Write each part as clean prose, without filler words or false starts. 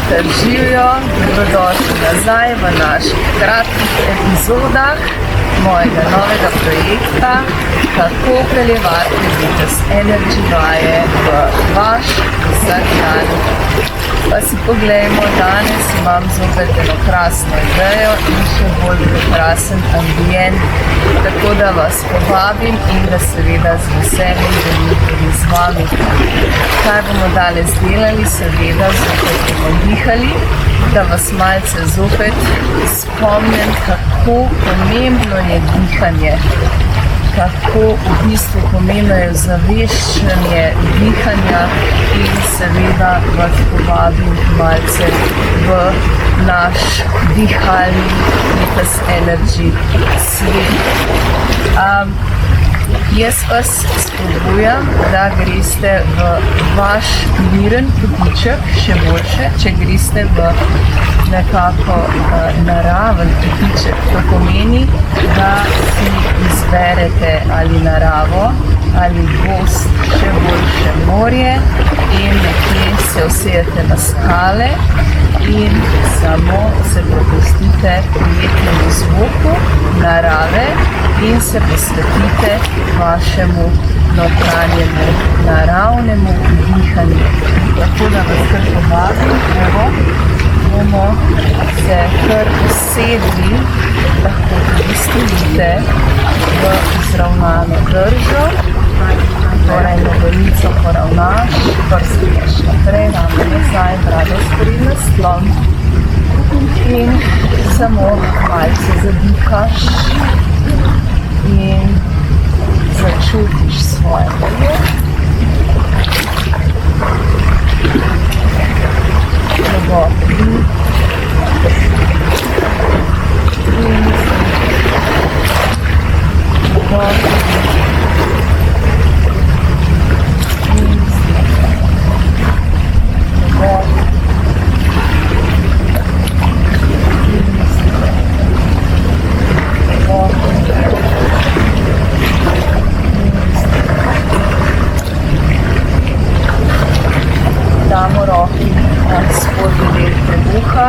ter živijo, dobrodošli nazaj v naših kratkih epizodah mojega novega projekta Kako prelivati Vitas Energy vaje v vaš vsakdan. Pa si poglejmo, danes imam zopet eno krasno idejo in še bolj prekrasen ambient, tako da vas povabim in da seveda z veseljem delim tudi z vami. Kaj bomo danes delali? Seveda zopet bomo dihali, da vas malce zopet spomnim, kako pomembno je dihanje, kako v bistvu pomembno je zaveščanje dihanja in seveda vas povabim malce v naš dihalni Vitas Energy svet. Jaz vas spodbujam, da greste v vaš miren kotiček, še boljše, če greste v nekako naraven kotiček. To pomeni, da si izberete ali naravo, ali gost, še boljše morje in nekje se usedete na skale in samo se prepustite prijetnemu zvoku narave in se posvetite vašemu notranjemu naravnemu dihanju. Tako da vas kar povabim, bomo se kar usedli, lahko tudi stojite v izravnano držo, torej nogolico poravnaš, prsti daš naprej, rame nazaj, brado spred na sklon in samo malce zadihaš in začutiš svoje telo. Globok dih in globok dih. Damo roki na spodnji del trebuha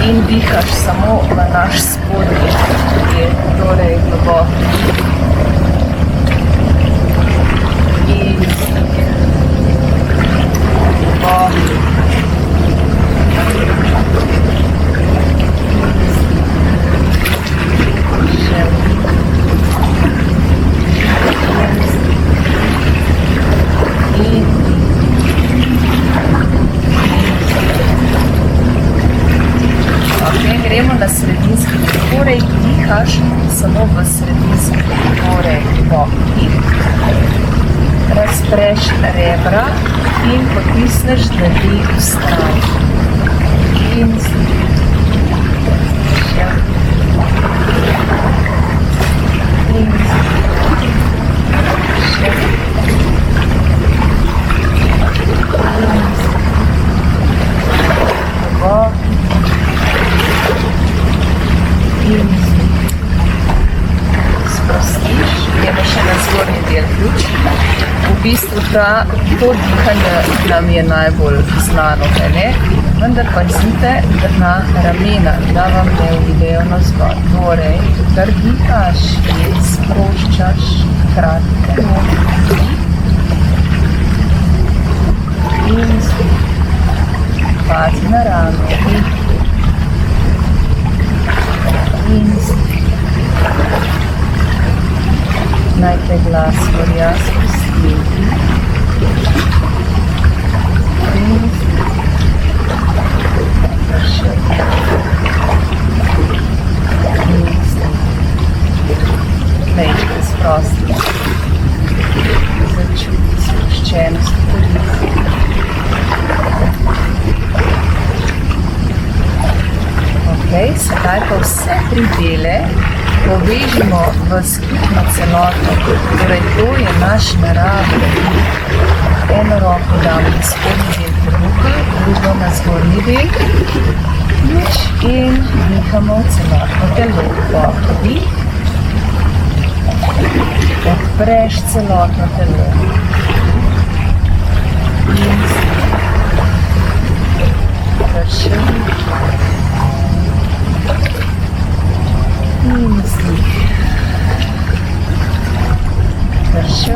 in dihaš samo na naš spodnji del, torej globok in globok še in gremo na sredinski, torej dihaš samo v sredinski, torej globok dih, razpreš rebra in potisneš dlani v stran in še in še globok in sprostiš, gremo še na zgornji del ključ. V bistvu to dihanje nam je najbolj znano, vendar pazite na ramena, da vam ne uidejo navzgor. Torej, kar dihaš in sproščaš kratke noge in pazi na rame in najprej glas gorja spustiti in še mečke sprosti, začuti sproščenost v Okay, sedaj pa vse tri dele povežimo v skupno celoto. Torej, to je naš naravni dih. Eno roko damo na spodnji del trebuha, drugo na zgornji del ključ in dihamo v celotno telo. Dih, odpreš celotno telo in Še in vzdih. Še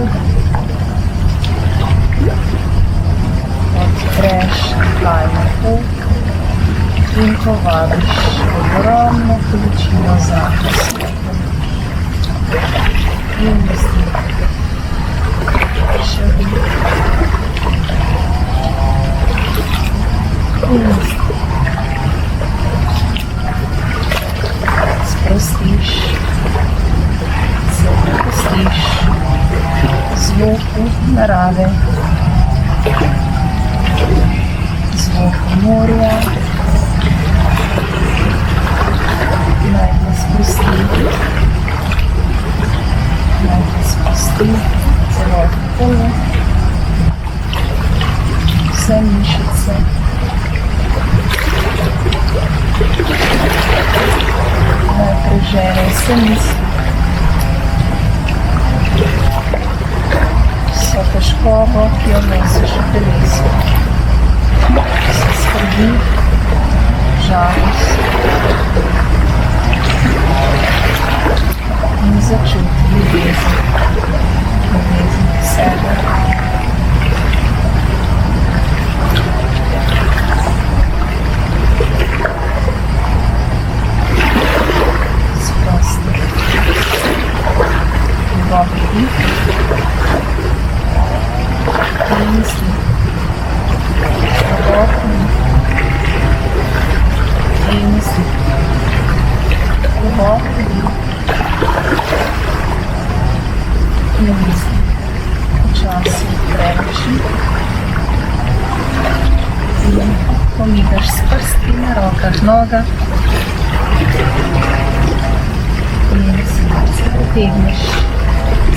odpreš dihalno pot in povabiš ogromno količino zraka v sebe. In vzdih. Še vdih. In vzdih. Sprostiš, se prepustiš zvoku narave, zvoku morja. Naj te spusti celotno telo, vse mišice. Naj prežene vse misli, vso težkobo, ki jo nosiš v telesu, vse skrbi, žalost in začuti ljubezen v sebe. Globoki dih in misli. Globoki dih in misli. Globoki dih in misli. Počasi odpreš in pomigaš s prsti na rokah, nogah in se pretegneš.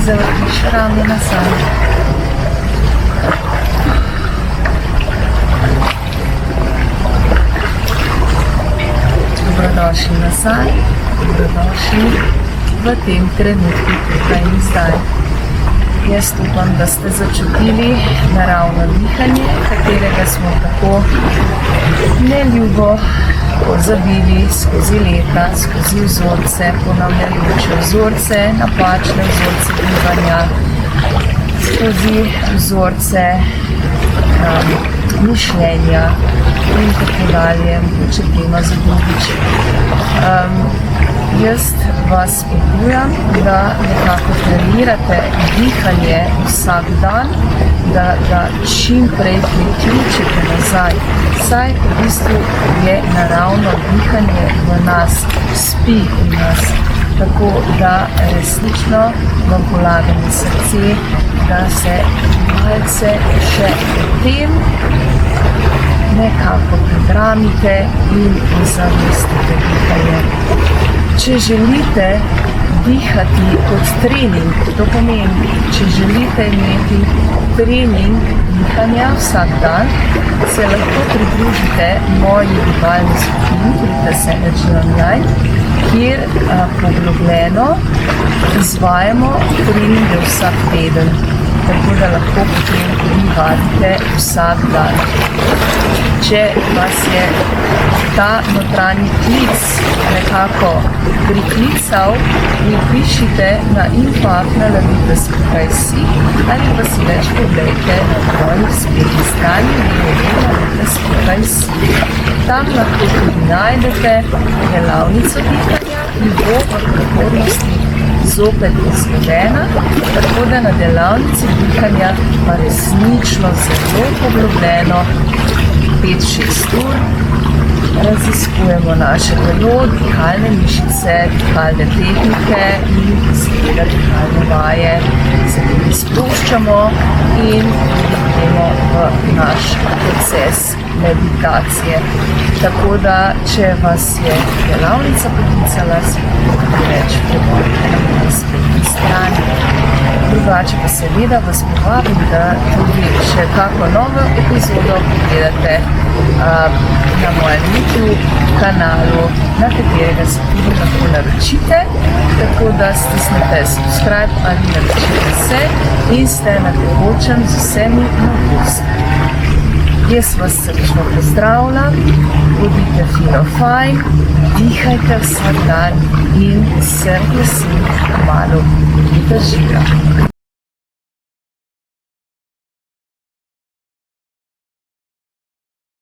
Zavrtiš rame nazaj. Dobrodošli nazaj, dobrodošli v tem trenutku tukaj in zdaj. Jaz upam, da ste začutili naravno dihanje, katerega smo tako neljubo pozabili skozi leta, skozi vzorce, ponavljajoče vzorce, napačne vzorce bivanja, skozi vzorce mišljenja in tako dalje, mogoče tema za drugič. Jaz vas spodbujam, da nekako trenirate dihanje vsak dan, da ga čim prej priključite nazaj. Saj v bistvu je naravno dihanje v nas, spi v nas. Tako da resnično vam polagam na srce, da se malce še tem nekako predramite in ozavestite dihanje. Če želite dihati kot trening, to pomeni, če želite imeti trening dihanja vsak dan, se lahko pridružite moji gibalni skupini Ritas Energy Online, kjer poglobljeno izvajamo treninge vsak teden, tako da lahko potem tudi vadite vsak dan. Če vas je ta notranji klic nekako priklical, pišite na info@ritas.si ali pa si več pogledajte na mojih spletnih strani www.ritas.si. Tam lahko tudi najdete delavnico dihanja, ki bo v prihodnosti zopet izvedena, tako da na delavnici dihanja pa resnično zelo poglobljeno 5-6 ur raziskujemo naše telo, dihalne mišice, dihalne tehnike in seveda dihalne vaje, se tudi spuščamo in gremo v naš proces meditacije. Tako da, če vas je delavnica poklicala, si lahko več preberite na moji spletni strani. Drugače pa seveda vas povabim, da tudi še kako novo epizodo pogledate na mojem YouTube kanalu, na katerega se tudi lahko naročite, tako da stisnete subscribe ali naročite se in ste na tekočem z vsemi novosti. Jaz vas srčno pozdravljam, bodite fino fajn, dihajte vsak dan in se veselim kmalu. Bodite živela.